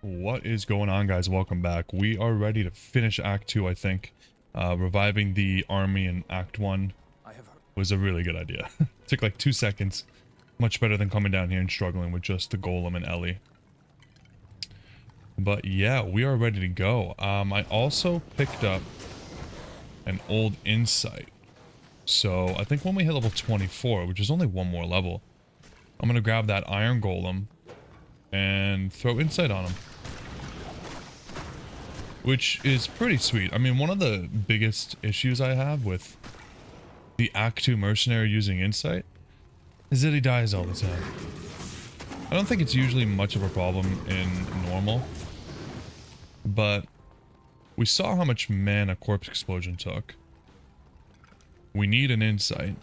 What is going on, guys? Welcome back. We are ready to finish Act 2, I think. Reviving the army in Act 1 was a really good idea. Took like 2 seconds. Much better than coming down here and struggling with just the Golem and Ellie. But yeah, we are ready to go. I also picked up an old insight. So I think when we hit level 24, which is only one more level, I'm going to grab that Iron Golem and throw insight on him. Which is pretty sweet. I mean, one of the biggest issues I have with the Act 2 mercenary using insight is that he dies all the time. I don't think it's usually much of a problem in normal, but we saw how much mana Corpse Explosion took. We need an insight.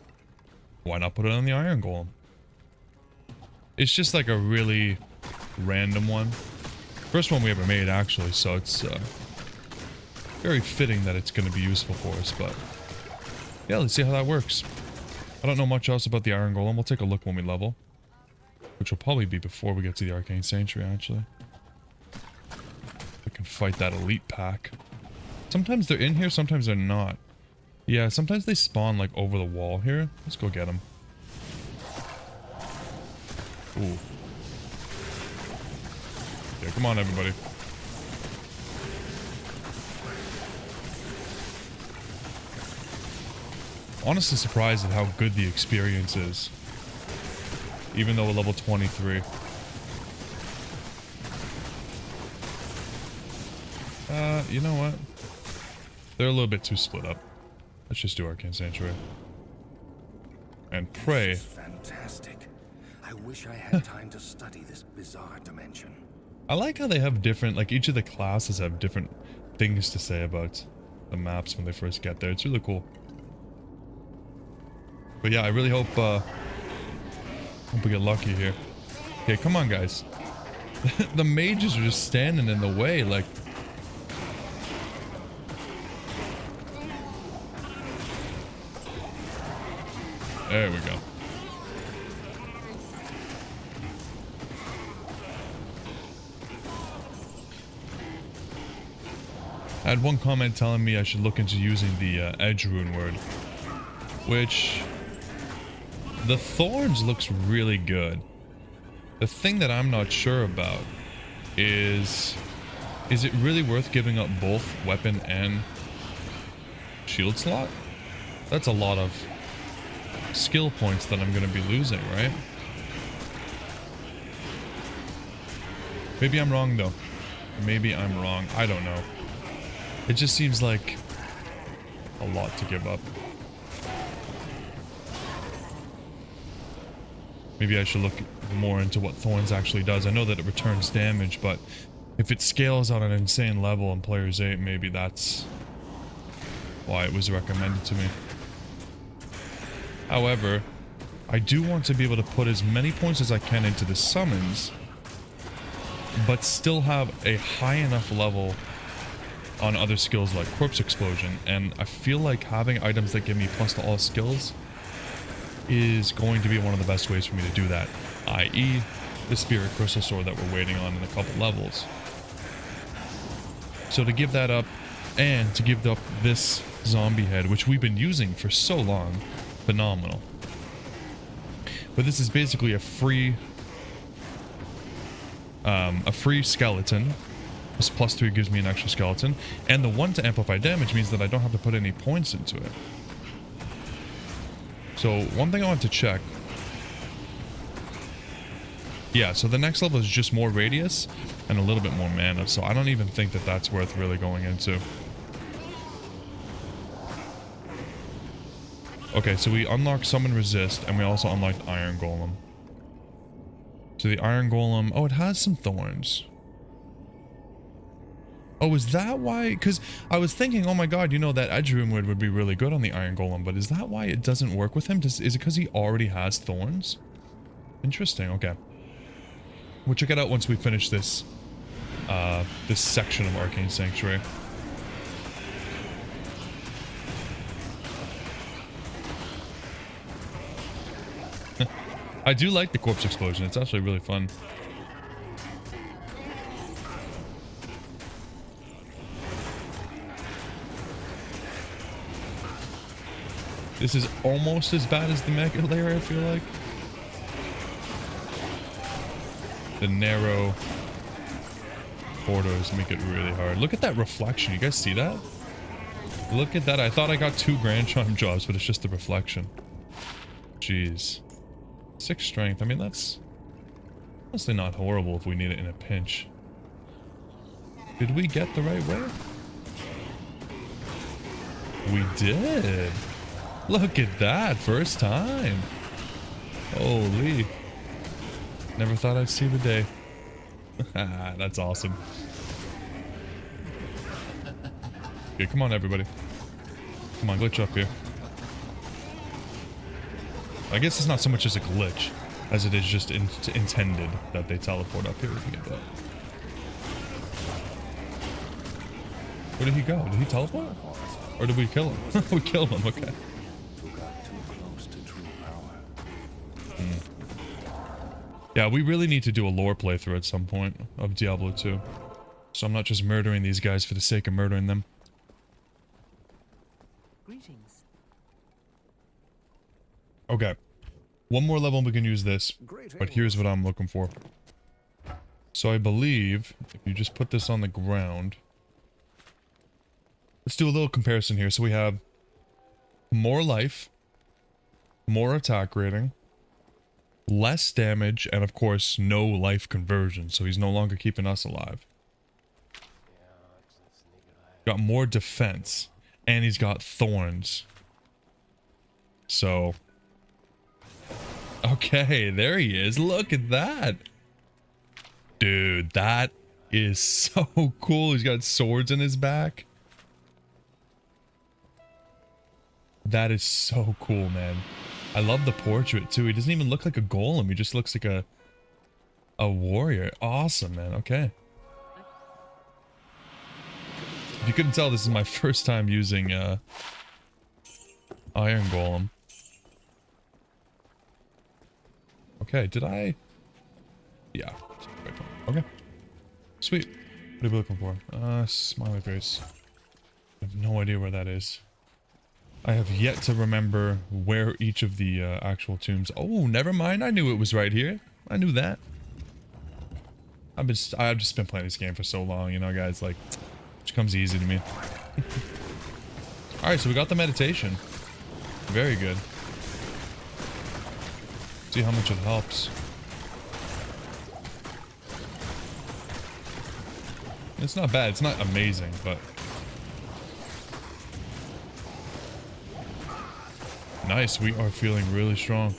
Why not put it on the Iron Golem? It's just like a really random one. First one we ever made, actually, so it's very fitting that it's going to be useful for us, but yeah, let's see how that works. I don't know much else about the Iron Golem. We'll take a look when we level, which will probably be before we get to the Arcane Sanctuary, actually. We can fight that elite pack. Sometimes they're in here, sometimes they're not. Yeah, sometimes they spawn like over the wall here. Let's go get them. Ooh. Yeah, come on, everybody. Honestly surprised at how good the experience is. Even though we're level 23. You know what? They're a little bit too split up. Let's just do Arcane Sanctuary. And pray. This is fantastic. I wish I had time to study this bizarre dimension. I like how they have different, like each of the classes have different things to say about the maps when they first get there. It's really cool. But yeah, I really hope we get lucky here. Okay, come on, guys. The mages are just standing in the way, like... There we go. I had one comment telling me I should look into using the edge rune word, which... The thorns looks really good. The thing that I'm not sure about is it really worth giving up both weapon and shield slot? That's a lot of skill points that I'm going to be losing, right? Maybe I'm wrong though. Maybe I'm wrong. I don't know. It just seems like a lot to give up. Maybe I should look more into what Thorns actually does. I know that it returns damage, but if it scales on an insane level in Players 8, maybe that's why it was recommended to me. However, I do want to be able to put as many points as I can into the summons, but still have a high enough level on other skills like Corpse Explosion, and I feel like having items that give me plus to all skills is going to be one of the best ways for me to do that, i.e. the Spirit Crystal Sword that we're waiting on in a couple levels. So to give that up, and to give up this zombie head, which we've been using for so long, phenomenal. But this is basically a free skeleton. This +3 gives me an extra skeleton, and the 1 to amplify damage means that I don't have to put any points into it. So, one thing I want to check. Yeah, so the next level is just more radius and a little bit more mana, so I don't even think that that's worth really going into. Okay, so we unlocked Summon Resist, and we also unlocked Iron Golem. So the Iron Golem... Oh, it has some thorns. Oh, is that why? Because I was thinking, oh my god, you know, that edge rune would be really good on the Iron Golem, but is that why it doesn't work with him? Is it because he already has thorns? Interesting, okay. We'll check it out once we finish this, this section of Arcane Sanctuary. I do like the Corpse Explosion, it's actually really fun. This is almost as bad as the Mega Layer, I feel like. The narrow corridors make it really hard. Look at that reflection. You guys see that? Look at that. I thought I got 2 Grand Charm jobs, but it's just the reflection. Jeez. 6 strength. I mean, that's honestly not horrible if we need it in a pinch. Did we get the right way? We did. Look at that. First time. Holy. Never thought I'd see the day. That's awesome. Okay, come on, everybody. Come on, glitch up here. I guess it's not so much as a glitch as it is just intended that they teleport up here. We can get that. Where did he go? Did he teleport? Or did we kill him? We killed him, okay. Yeah, we really need to do a lore playthrough at some point of Diablo 2. So I'm not just murdering these guys for the sake of murdering them. Greetings. Okay. One more level and we can use this. But here's what I'm looking for. So I believe if you just put this on the ground. Let's do a little comparison here. So we have more life, more attack rating, less damage, and of course no life conversion, so he's no longer keeping us alive. Got more defense, and he's got thorns. So okay, there he is. Look at that, dude. That is so cool. He's got swords in his back. That is so cool, man. I love the portrait too. He doesn't even look like a golem. He just looks like a warrior. Awesome, man. Okay. If you couldn't tell, this is my first time using Iron Golem. Okay, did I? Yeah. Okay. Sweet. What are we looking for? Smiley face. I have no idea where that is. I have yet to remember where each of the actual tombs... Oh, never mind. I knew it was right here. I knew that. I've just been playing this game for so long, you know, guys. Like, it comes easy to me. Alright, so we got the meditation. Very good. See how much it helps. It's not bad. It's not amazing, but... Nice, we are feeling really strong.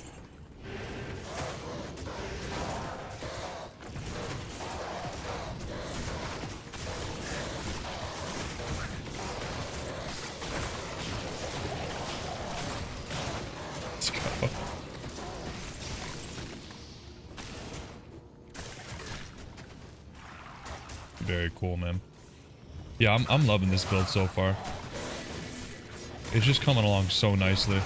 Let's go. Very cool, man. Yeah, I'm loving this build so far. It's just coming along so nicely.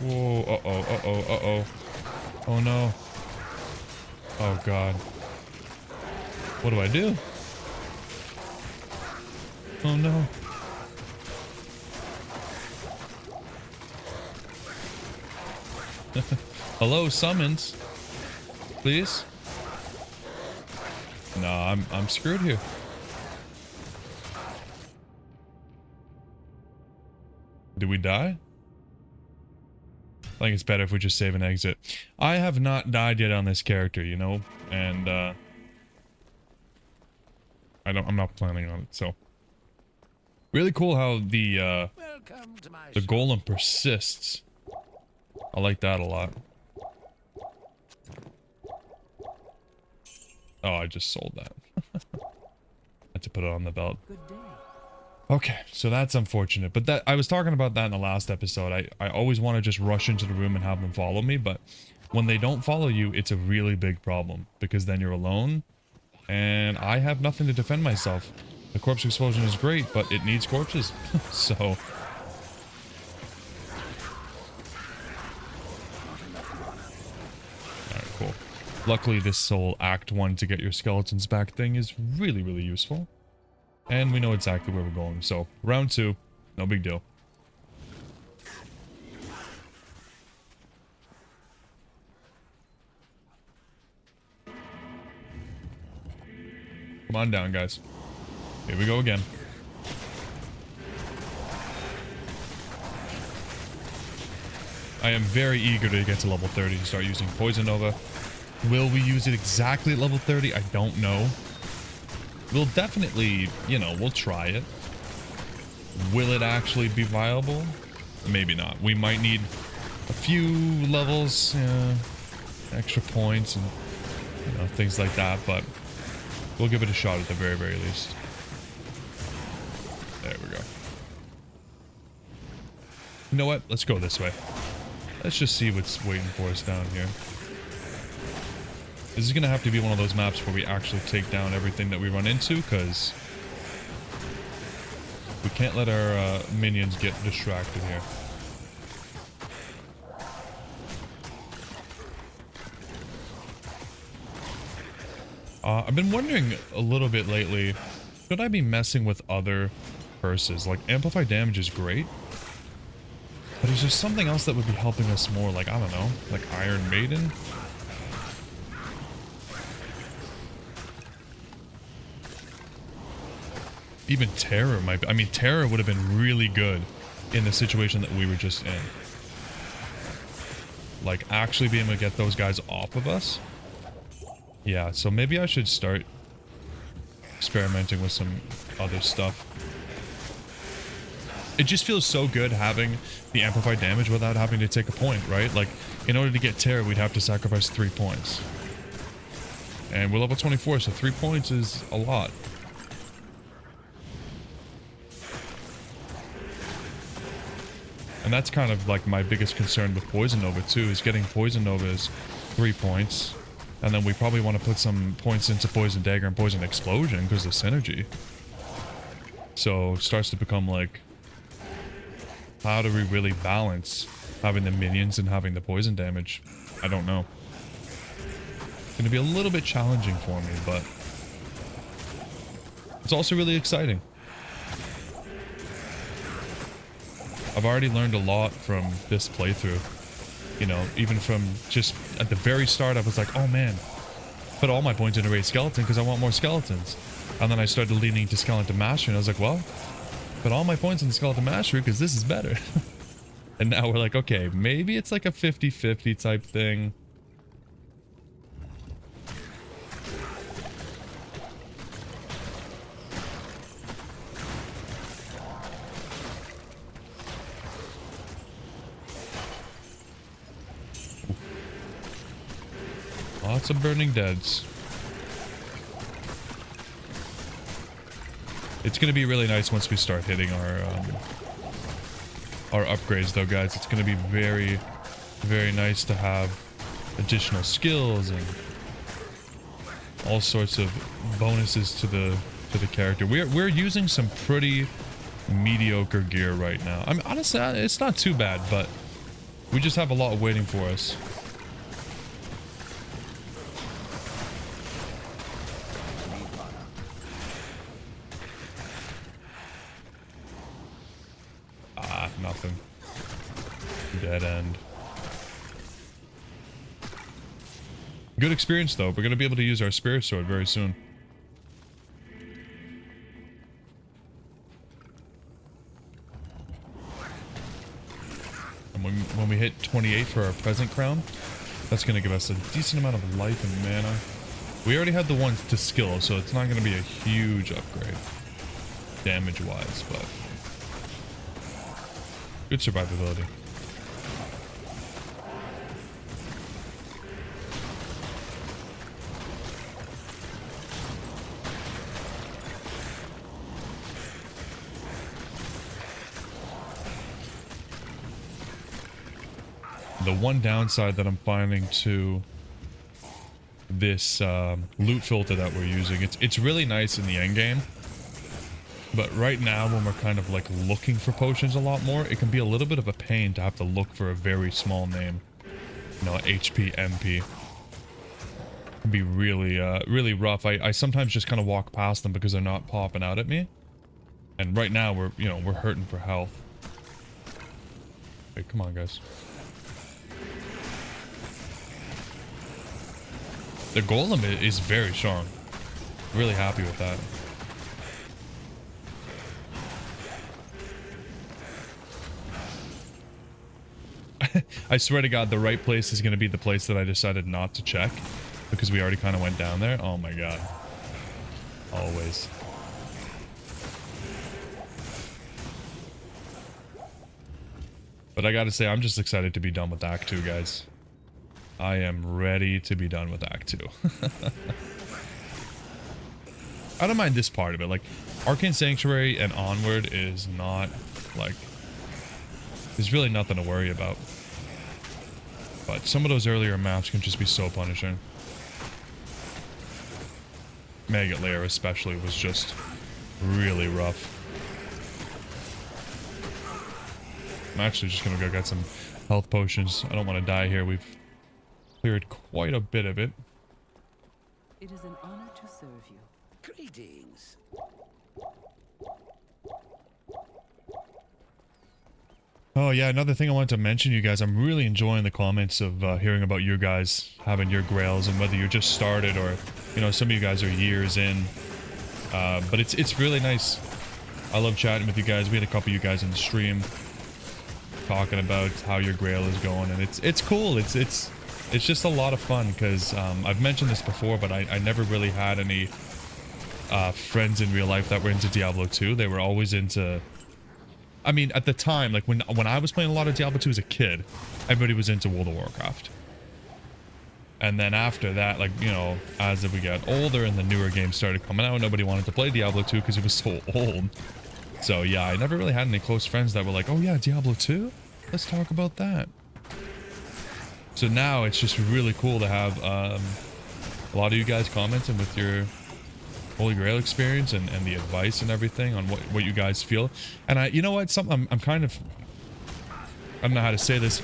Whoa, uh-oh, uh-oh, uh-oh. Oh no. Oh god. What do I do? Oh no. Hello, summons. Please? No, I'm screwed here. Did we die? I think it's better if we just save and exit. I have not died yet on this character, you know, and I'm not planning on it. So really cool how the golem persists. I like that a lot. Oh, I just sold that. Had to put it on the belt. Good day. Okay, so that's unfortunate, but that I was talking about that in the last episode. I always want to just rush into the room and have them follow me, but when they don't follow you, it's a really big problem because then you're alone and I have nothing to defend myself. The corpse explosion is great, but it needs corpses. So alright, cool. Luckily, this whole Act 1 to get your skeletons back thing is really, really useful. And we know exactly where we're going. So, round 2, no big deal. Come on down, guys. Here we go again. I am very eager to get to level 30 and start using Poison Nova. Will we use it exactly at level 30? I don't know. We'll definitely, you know, we'll try it. Will it actually be viable? Maybe not. We might need a few levels, extra points and, you know, things like that, but we'll give it a shot at the very, very least. There we go. You know what? Let's go this way. Let's just see what's waiting for us down here. This is going to have to be one of those maps where we actually take down everything that we run into, because we can't let our minions get distracted here. I've been wondering a little bit lately, should I be messing with other curses? Like, Amplify Damage is great, but is there something else that would be helping us more? Like, I don't know, like Iron Maiden? Even Terror might be. I mean, Terror would have been really good in the situation that we were just in. Like, actually being able to get those guys off of us. Yeah, so maybe I should start experimenting with some other stuff. It just feels so good having the amplified damage without having to take a point, right? Like, in order to get Terror, we'd have to sacrifice 3 points. And we're level 24, so 3 points is a lot. And that's kind of like my biggest concern with Poison Nova too, is getting Poison Nova's 3 points. And then we probably want to put some points into Poison Dagger and Poison Explosion because of synergy. So it starts to become like, how do we really balance having the minions and having the poison damage? I don't know. It's going to be a little bit challenging for me, but it's also really exciting. I've already learned a lot from this playthrough. You know, even from just at the very start, I was like, oh man, put all my points into Raid Skeleton because I want more skeletons. And then I started leaning to Skeleton Mastery, and I was like, well, put all my points into Skeleton Mastery because this is better. And now we're like, okay, maybe it's like a 50-50 type thing. Lots of burning deads. It's going to be really nice once we start hitting our upgrades though, guys. It's going to be very, very nice to have additional skills and all sorts of bonuses to the character. We're using some pretty mediocre gear right now. I mean, honestly, it's not too bad, but we just have a lot waiting for us. Nothing. Dead end. Good experience though. We're going to be able to use our Spirit Sword very soon. And when we hit 28 for our present crown, that's going to give us a decent amount of life and mana. We already had the one to skill, so it's not going to be a huge upgrade damage wise, but good survivability. The one downside that I'm finding to this loot filter that we're using, it's really nice in the end game. But right now, when we're kind of like looking for potions a lot more, it can be a little bit of a pain to have to look for a very small name. You know, HP, MP. can be really, really rough. I sometimes just kind of walk past them because they're not popping out at me. And right now we're, you know, we're hurting for health. Wait, come on, guys. The Golem is very strong. Really happy with that. I swear to God, the right place is going to be the place that I decided not to check. Because we already kind of went down there. Oh my God. Always. But I gotta say, I'm just excited to be done with Act 2, guys. I am ready to be done with Act 2. I don't mind this part of it. Like, Arcane Sanctuary and onward is not, like... There's really nothing to worry about. But some of those earlier maps can just be so punishing. Maggot Lair especially was just really rough. I'm actually just gonna go get some health potions. I don't want to die here. We've cleared quite a bit of it. It is an honor to serve you. Greetings. Oh yeah, another thing I wanted to mention, you guys, I'm really enjoying the comments of hearing about you guys having your grails and whether you're just started or, you know, some of you guys are years in. But it's really nice. I love chatting with you guys. We had a couple of you guys in the stream talking about how your grail is going, and it's cool. It's just a lot of fun because I've mentioned this before, but I never really had any friends in real life that were into Diablo 2. They were always into... I mean, at the time, like when I was playing a lot of Diablo 2 as a kid, everybody was into World of Warcraft. And then after that, like, you know, as we got older and the newer games started coming out, nobody wanted to play Diablo 2 because it was so old. So yeah, I never really had any close friends that were like, oh yeah, Diablo 2? Let's talk about that. So now it's just really cool to have a lot of you guys commenting with your Holy Grail experience and the advice and everything on what you guys feel. And you know what, something I'm kind of, I don't know how to say this,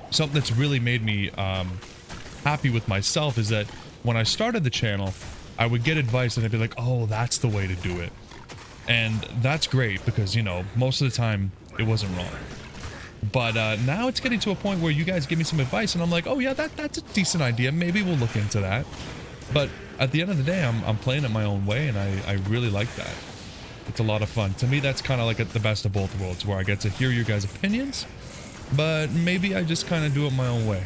something that's really made me happy with myself is that when I started the channel, I would get advice and I'd be like, oh, that's the way to do it. And that's great because, you know, most of the time it wasn't wrong. But now it's getting to a point where you guys give me some advice and I'm like, oh yeah, that's a decent idea. Maybe we'll look into that. But at the end of the day, I'm playing it my own way, and I really like that. It's a lot of fun. To me, that's kind of like the best of both worlds, where I get to hear your guys' opinions, but maybe I just kind of do it my own way.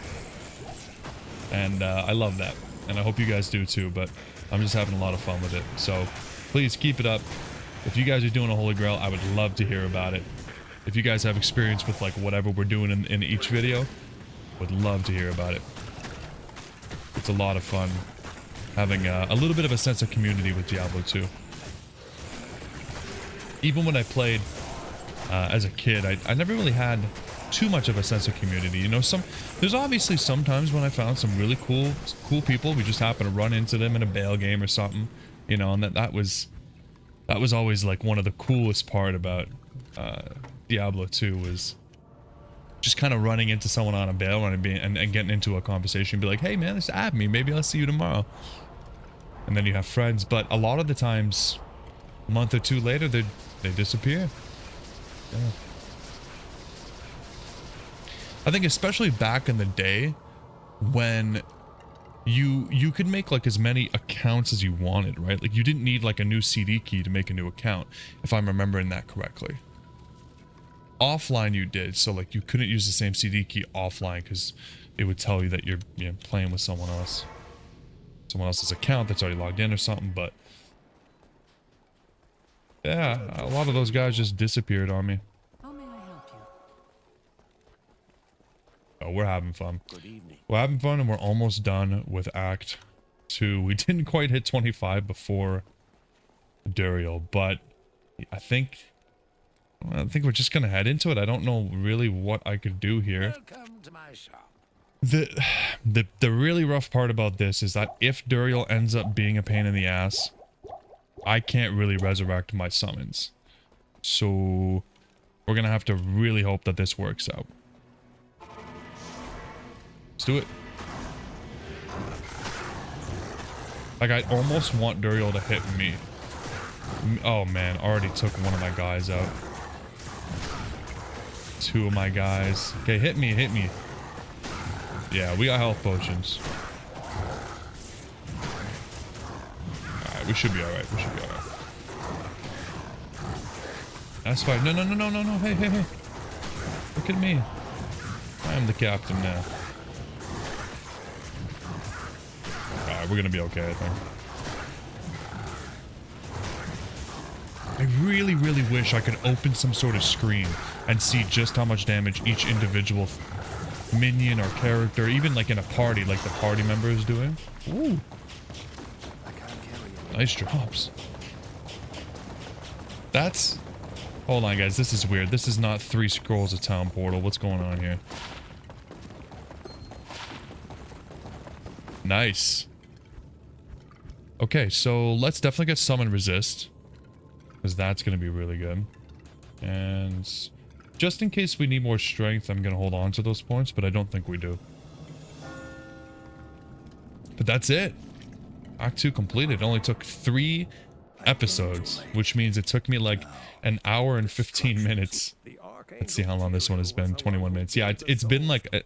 And I love that, and I hope you guys do too, but I'm just having a lot of fun with it. So please keep it up. If you guys are doing a Holy Grail, I would love to hear about it. If you guys have experience with like whatever we're doing in each video, would love to hear about it. It's a lot of fun. Having a little bit of a sense of community with Diablo 2. Even when I played as a kid, I never really had too much of a sense of community. You know, there's obviously some times when I found some really cool people. We just happen to run into them in a bail game or something, you know, and that was always like one of the coolest part about Diablo 2 was just kind of running into someone on a bail and getting into a conversation, be like, hey man, just add me, maybe I'll see you tomorrow. And then you have friends, but a lot of the times, a month or two later, they disappear. Yeah. I think especially back in the day, when you could make like as many accounts as you wanted, right? Like you didn't need like a new CD key to make a new account, if I'm remembering that correctly. Offline you did, so like you couldn't use the same CD key offline because it would tell you that you're playing with someone else's account that's already logged in or something. But yeah, a lot of those guys just disappeared on me. How may I help you? Oh, we're having fun. Good evening. We're having fun, and we're almost done with Act 2. We didn't quite hit 25 before Duriel, but I think we're just gonna head into it. I don't know really what I could do here. Welcome to my shop. The really rough part about this is that if Duriel ends up being a pain in the ass, I can't really resurrect my summons. So we're gonna have to really hope that this works out. Let's do it. Like, I almost want Duriel to hit me. Oh man, already took one of my guys out. Two of my guys. Okay, hit me, hit me. Yeah, we got health potions. Alright, we should be alright. We should be alright. That's fine. No, no, no, no, no, no. Hey, hey, hey. Look at me. I am the captain now. Alright, we're gonna be okay, I think. I really, really wish I could open some sort of screen and see just how much damage each individual minion or character, even like in a party, like the party member is doing. Ooh. Nice drops. That's... Hold on, guys. This is weird. This is not 3 scrolls of town portal. What's going on here? Nice. Okay, so let's definitely get summon resist. Because that's going to be really good. And just in case we need more strength, I'm going to hold on to those points, but I don't think we do. But that's it. Act 2 completed. It only took 3 episodes, which means it took me like an hour and 15 minutes. Let's see how long this one has been. 21 minutes. Yeah, it's been like...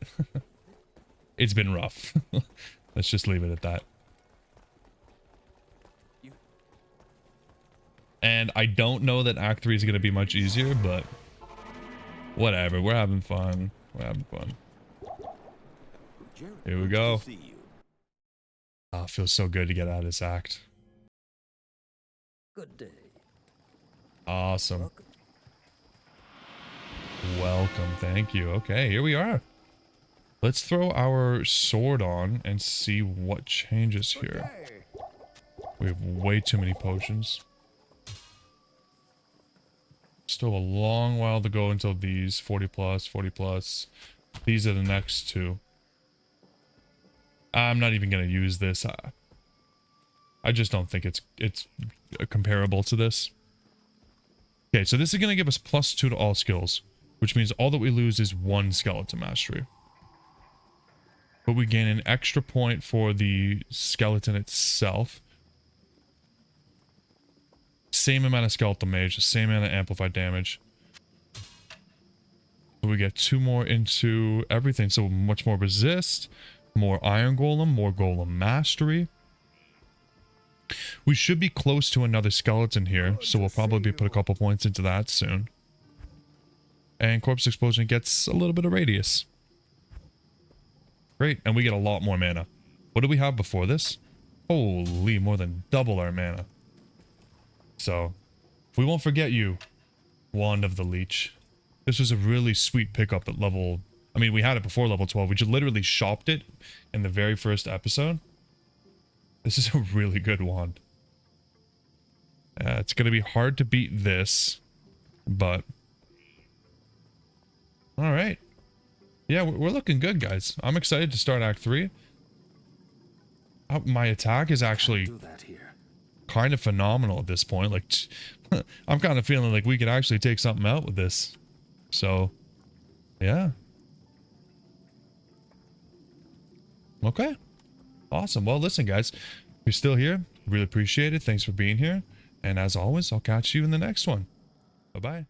it's been rough. Let's just leave it at that. And I don't know that Act 3 is going to be much easier, but whatever. We're having fun. We're having fun. Here we go. Oh, it feels so good to get out of this act. Good day. Awesome. Welcome. Thank you. Okay, here we are. Let's throw our sword on and see what changes here. We have way too many potions. Still a long while to go until these 40 plus, 40 plus. These are the next 2. I'm not even going to use this. I just don't think it's comparable to this. Okay, so this is going to give us +2 to all skills, which means all that we lose is 1 skeleton mastery. But we gain an extra point for the skeleton itself. Same amount of skeletal mage, the same amount of amplified damage. So we get 2 more into everything. So much more resist, more iron golem, more golem mastery. We should be close to another skeleton here, so we'll probably put a couple points into that soon. And corpse explosion gets a little bit of radius. Great, and we get a lot more mana. What did we have before this? Holy, more than double our mana. So, we won't forget you, Wand of the Leech. This was a really sweet pickup at level... I mean, we had it before level 12. We just literally shopped it in the very first episode. This is a really good wand. It's going to be hard to beat this, but... Alright. Yeah, we're looking good, guys. I'm excited to start Act 3. My attack is actually kind of phenomenal at this point. Like, I'm kind of feeling like we could actually take something out with this. So, yeah. Okay. Awesome. Well, listen, guys. If you're still here, really appreciate it. Thanks for being here. And as always, I'll catch you in the next one. Bye-bye.